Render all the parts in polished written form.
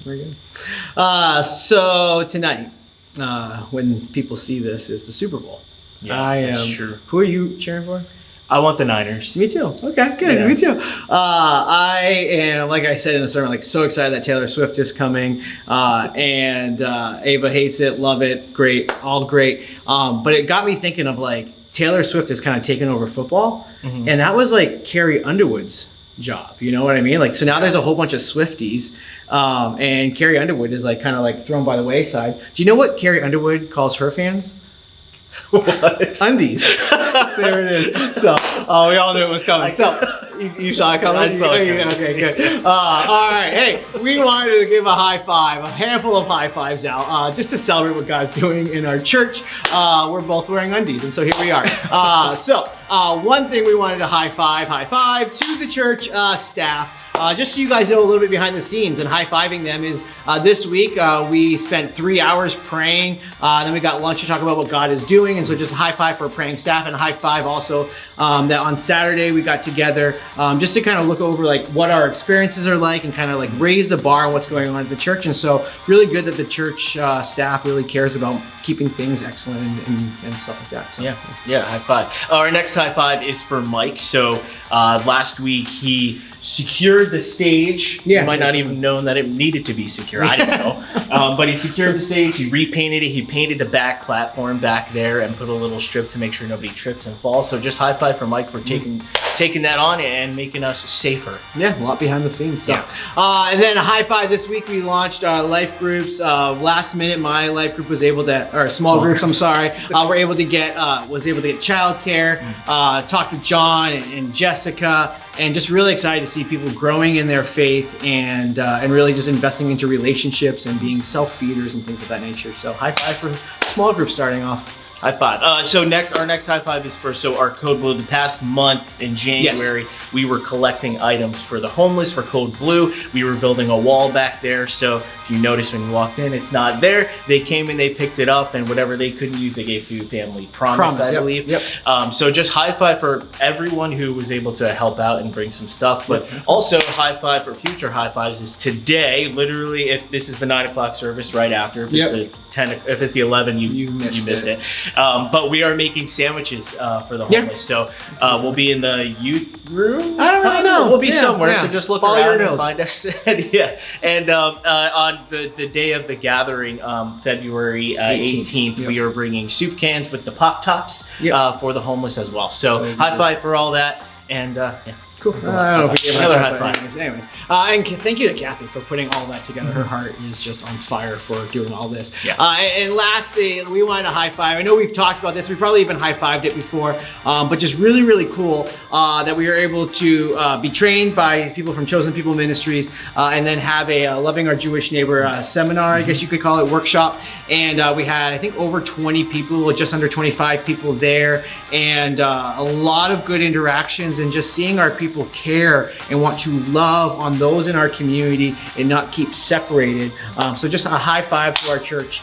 Very good. So tonight, when people see this, is the Super Bowl. Yeah, that's true. Who are you cheering for? I want the Niners. Me too. Okay, good. Yeah. Me too. I am, like I said in the sermon, like so excited that Taylor Swift is coming. And Ava hates it, love it, great, all great. But it got me thinking of like Taylor Swift is kind of taking over football, and that was like Carrie Underwood's job. You know what I mean? Like, so now there's a whole bunch of Swifties, and Carrie Underwood is like kind of like thrown by the wayside. Do you know what Carrie Underwood calls her fans? What? Undies. There it is. So, we all knew it was coming. So, you saw it coming? I saw it coming. Okay, good. All right. Hey, we wanted to give a high five, a handful of high fives out, just to celebrate what God's doing in our church. We're both wearing undies, and so here we are. One thing we wanted to high five to the church staff. Just so you guys know a little bit behind the scenes, and high-fiving them is this week we spent 3 hours praying. Then we got lunch to talk about what God is doing, and so just a high five for praying staff, and a high five also that on Saturday we got together just to kind of look over like what our experiences are like and kind of like raise the bar on what's going on at the church. And so really good that the church staff really cares about keeping things excellent and stuff like that. So yeah, high five. Our next high five is for Mike. So last week he secured the stage. Yeah, you might not even known that it needed to be secure. I didn't know. But he secured the stage, he repainted it, he painted the back platform back there and put a little strip to make sure nobody trips and falls. So just high five for Mike for taking that on and making us safer. Yeah, a lot behind the scenes stuff. Yeah. And then a high five this week, we launched life groups. Last minute, my life group was able to, or small groups, I'm sorry, were able to get, childcare, talked with John and Jessica, and just really excited to see people growing in their faith and really just investing into relationships and being self-feeders and things of that nature. So high five for small groups starting off. High five. Our next high five is for our Code Blue. The past month in January, we were collecting items for the homeless for Code Blue. We were building a wall back there. So if you notice when you walked in, it's not there. They came and they picked it up, and whatever they couldn't use, they gave to Family Promise, I believe. Yep. So just high five for everyone who was able to help out and bring some stuff. But also high five for future high fives is today. Literally, if this is the 9 o'clock service right after, if it's the 10, if it's the 11, you missed it. But we are making sandwiches for the homeless. So we'll be in the youth room. I don't really know. We'll be somewhere. So just look Follow around your and find us. And on the day of the gathering, February 18th, we are bringing soup cans with the Pop Tops for the homeless as well. So high five for all that. And cool. I don't know if we gave another high five. Anyways, and thank you to Kathy for putting all that together. Her heart is just on fire for doing all this. Yeah. And lastly, we wanted to high five. I know we've talked about this. We probably even high fived it before, but just really, really cool that we were able to be trained by people from Chosen People Ministries and then have a Loving Our Jewish Neighbor seminar, I guess you could call it, workshop. And we had, I think, over 20 people, just under 25 people there, and a lot of good interactions and just seeing our people care and want to love on those in our community and not keep separated. So just a high five to our church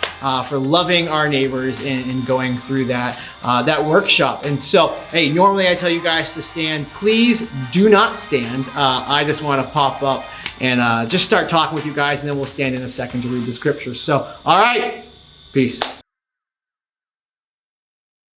for loving our neighbors and going through that workshop. And so, hey, normally I tell you guys to stand. Please do not stand. I just want to pop up and just start talking with you guys, and then we'll stand in a second to read the scriptures. So, all right, peace.